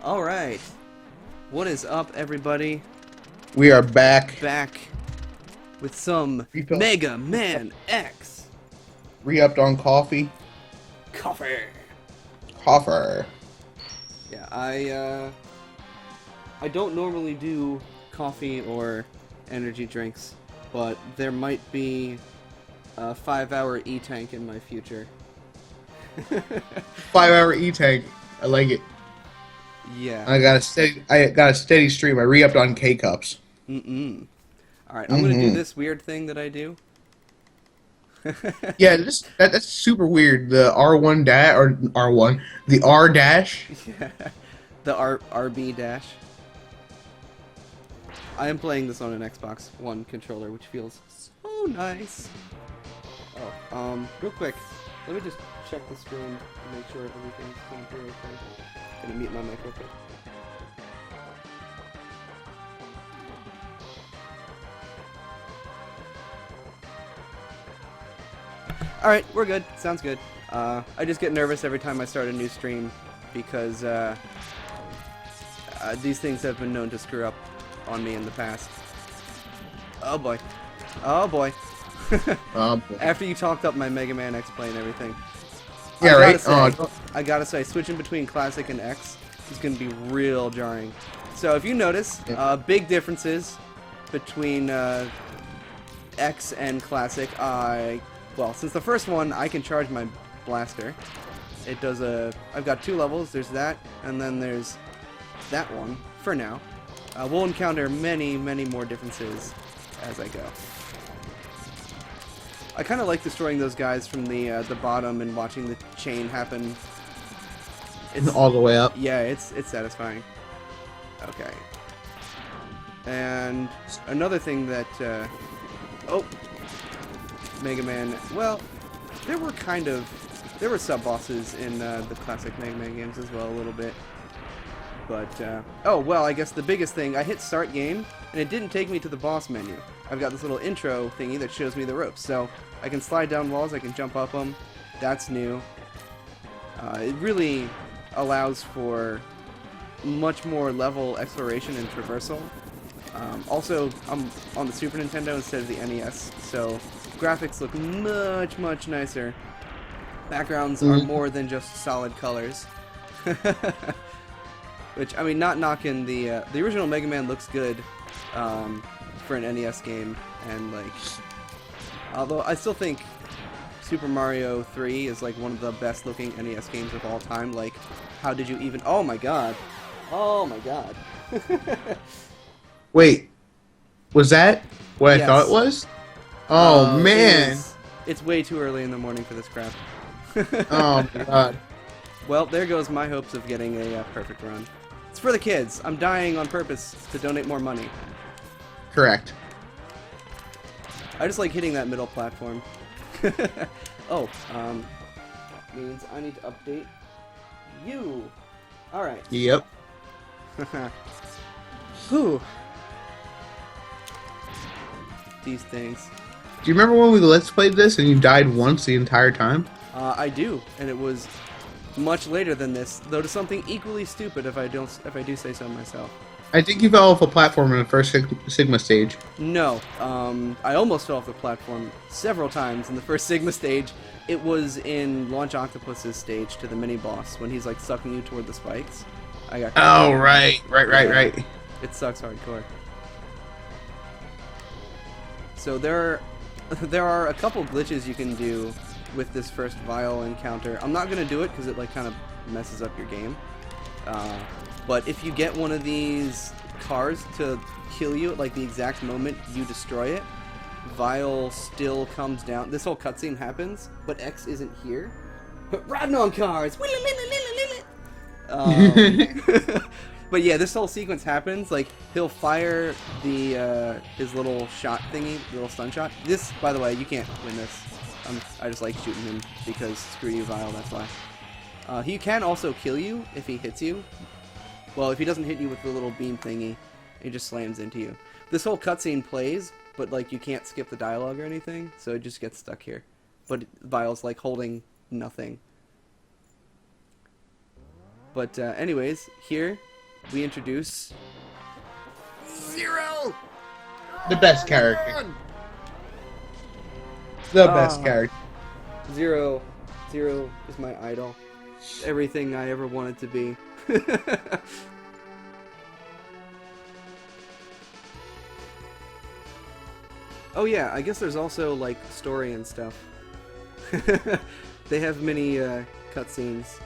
Alright. What is up, everybody? We are back. Back with some Refill. Mega Man X Re-upped on coffee. coffee. Coffer. Yeah, I don't normally do coffee or energy drinks, but there might be a 5-hour E-tank in my future. 5-hour E-tank. I like it. Yeah. I got a steady stream. I re-upped on K-cups. Mm-mm. Alright, I'm gonna do Mm-hmm. this weird thing that I do. Yeah, that's super weird. The R1 dash or R1, the R dash. Yeah. The RB dash. I am playing this on an Xbox One controller, which feels so nice. Oh, real quick, let me just check the screen and make sure everything's going through okay. Gonna mute my mic real quick. Alright, we're good. Sounds good. I just get nervous every time I start a new stream because these things have been known to screw up on me in the past. Oh boy. Oh boy. Boy. After you talked up my Mega Man X play and everything, Yeah, right. I gotta say, switching between Classic and X is gonna be real jarring. So if you notice, Yeah. big differences between X and Classic. Well, since the first one, I can charge my blaster. It does I've got 2 levels. There's that, and then there's that one for now. We'll encounter many, many more differences as I go. I kind of like destroying those guys from the bottom and watching the chain happen. It's all the way up. yeah, it's satisfying. Okay. And another thing that oh, Mega Man. Well, there were sub bosses in the classic Mega Man games as well a little bit. But oh well, I guess the biggest thing, I hit start game and it didn't take me to the boss menu. I've got this little intro thingy that shows me the ropes, so I can slide down walls, I can jump up them. That's new. It really allows for much more level exploration and traversal. Also, I'm on the Super Nintendo instead of the NES, so graphics look much, much nicer. Backgrounds are more than just solid colors. Which, I mean, not knocking the original Mega Man looks good for an NES game, and like, although I still think Super Mario 3 is like one of the best looking NES games of all time. Like, how did you even? Oh my god! Oh my god! Wait, was that what I thought it Yes. was? Oh Uh, man. it's way too early in the morning for this crap. Oh my god. Well, there goes my hopes of getting a perfect run. It's for the kids. I'm dying on purpose to donate more money. Correct. I just like hitting that middle platform. Oh, means I need to update you. Alright. Yep. Whew. These things. Do you remember when we let's played this and you died once the entire time? I do, and it was much later than this, though to something equally stupid if I do say so myself. I think you fell off a platform in the first Sigma stage. No, I almost fell off the platform several times in the first Sigma stage. It was in Launch Octopus's stage to the mini boss when he's like sucking you toward the spikes. I got. Oh right. It sucks hardcore. So there are a couple glitches you can do with this first Vile encounter. I'm not gonna do it because it like kind of messes up your game. But if you get one of these cars to kill you at like the exact moment you destroy it, Vile still comes down. This whole cutscene happens, but X isn't here. Riding on cars. But yeah, this whole sequence happens. Like he'll fire the his little shot thingy, little stun shot. This, by the way, you can't win this. I just like shooting him because screw you, Vile. That's why. He can also kill you if he hits you. Well, if he doesn't hit you with the little beam thingy, he just slams into you. This whole cutscene plays, but like you can't skip the dialogue or anything, so it just gets stuck here. But Vile's like holding nothing. But anyways, here we introduce Zero. The best character. The best character. Zero is my idol. Everything I ever wanted to be. Oh yeah, I guess there's also like story and stuff. They have many cutscenes.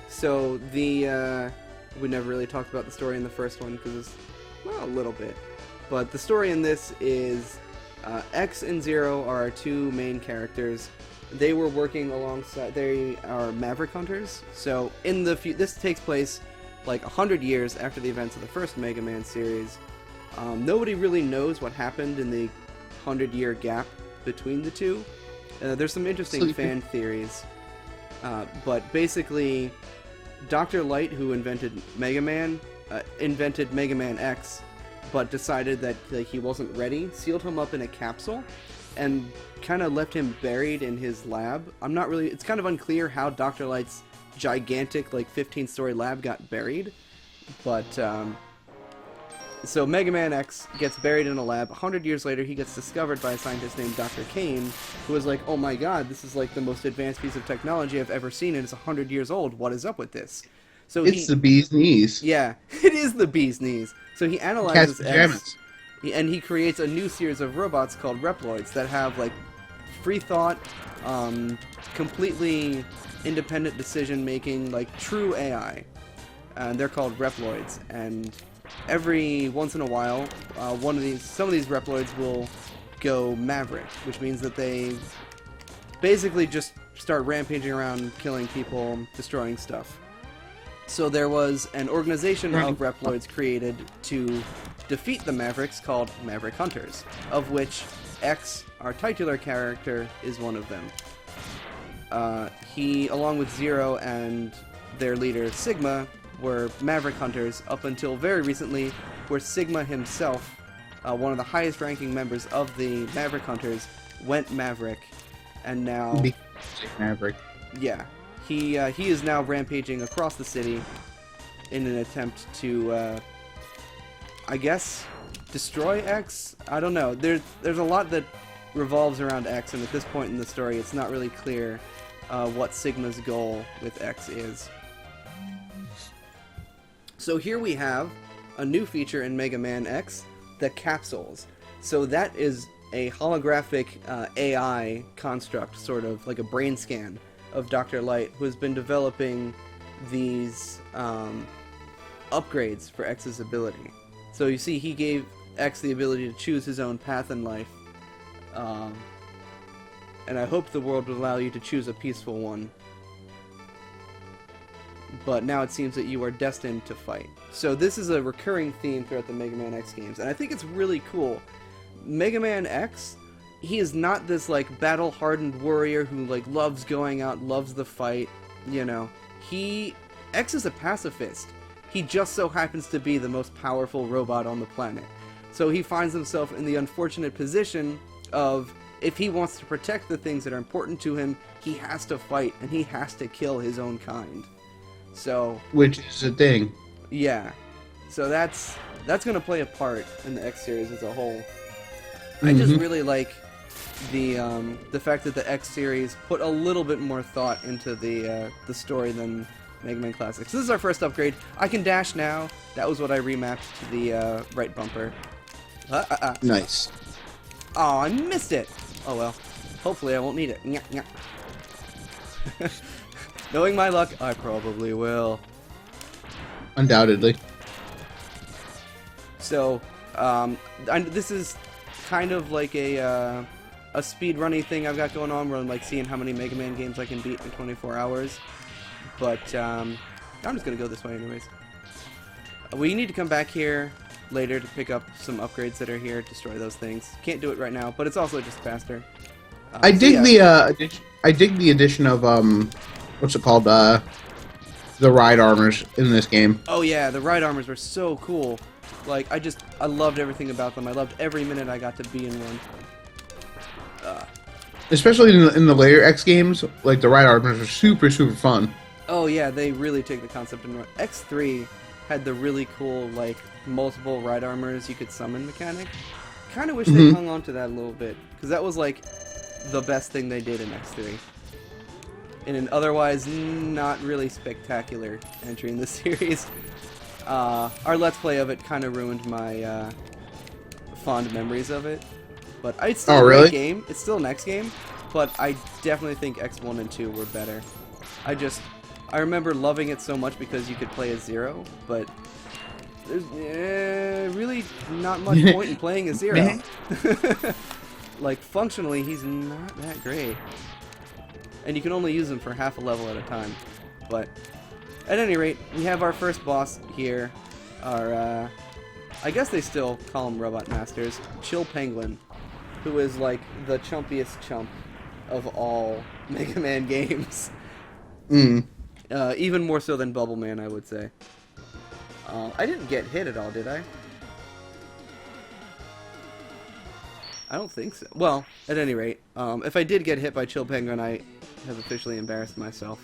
So we never really talked about the story in the first one because it's, well, a little bit. But the story in this is X and Zero are our two main characters. They were working alongside. They are Maverick Hunters. So in the this takes place like 100 years after the events of the first Mega Man series. Nobody really knows what happened in the 100-year gap between the two. There's some interesting fan theories, but basically, Dr. Light, who invented Mega Man X, but decided that he wasn't ready, sealed him up in a capsule, and kind of left him buried in his lab. It's kind of unclear how Dr. Light's gigantic, like 15-story lab got buried, but so Mega Man X gets buried in a lab. 100 years later, he gets discovered by a scientist named Dr. Kane, who is like, oh my god, this is like the most advanced piece of technology I've ever seen, and it's 100 years old. What is up with this? So it's the bee's knees. Yeah, it is the bee's knees. So he analyzes X, and he creates a new series of robots called Reploids that have like free thought, completely independent decision making, like true AI. And they're called Reploids, and every once in a while, some of these Reploids will go Maverick, which means that they basically just start rampaging around, killing people, destroying stuff. So there was an organization of Reploids created to defeat the Mavericks called Maverick Hunters, of which X, our titular character, is one of them. He, along with Zero and their leader Sigma, were Maverick Hunters up until very recently, where Sigma himself, one of the highest ranking members of the Maverick Hunters, went Maverick, and now... Maverick. Yeah. He is now rampaging across the city in an attempt to, I guess, destroy X? I don't know. There's a lot that revolves around X, and at this point in the story, it's not really clear what Sigma's goal with X is. So here we have a new feature in Mega Man X, the capsules. So that is a holographic AI construct, sort of like a brain scan of Dr. Light, who has been developing these upgrades for X's ability. So you see, he gave X the ability to choose his own path in life, and I hope the world would allow you to choose a peaceful one. But now it seems that you are destined to fight. So this is a recurring theme throughout the Mega Man X games, and I think it's really cool. Mega Man X, he is not this like battle-hardened warrior who like loves going out, loves the fight, you know. X is a pacifist. He just so happens to be the most powerful robot on the planet. So he finds himself in the unfortunate position of, if he wants to protect the things that are important to him, he has to fight, and he has to kill his own kind. So, which is a thing. Yeah. So that's going to play a part in the X series as a whole. I just really like the fact that the X series put a little bit more thought into the story than Mega Man Classics. This is our first upgrade. I can dash now. That was what I remapped to the right bumper. Nice. Oh, I missed it. Oh well. Hopefully I won't need it. Nyah, nyah. Knowing my luck, I probably will. Undoubtedly. So, this is kind of like a speedrunning thing I've got going on, where I'm like seeing how many Mega Man games I can beat in 24 hours. But I'm just gonna go this way anyways. We need to come back here later to pick up some upgrades that are here, destroy those things. Can't do it right now, but it's also just faster. I dig the addition of what's it called? The ride armors in this game. Oh yeah, the ride armors were so cool. Like, I loved everything about them. I loved every minute I got to be in one. Especially in the later X games, like the ride armors are super fun. Oh yeah, they really take the concept and run. X3 had the really cool, like, multiple ride armors you could summon mechanic. Kind of wish they hung on to that a little bit, because that was, like, the best thing they did in X3. In an otherwise not really spectacular entry in the series. Our Let's Play of it kind of ruined my fond memories of it. But it's still a great game. It's still an X game, but I definitely think X1 and 2 were better. I remember loving it so much because you could play as Zero, but there's really not much point in playing as Zero. Like, functionally, he's not that great. And you can only use him for half a level at a time. But, at any rate, we have our first boss here. Our, I guess they still call him Robot Masters. Chill Penguin, who is, like, the chumpiest chump of all Mega Man games. Even more so than Bubble Man, I would say. I didn't get hit at all, did I? I don't think so. Well, at any rate, if I did get hit by Chill Penguin, I have officially embarrassed myself.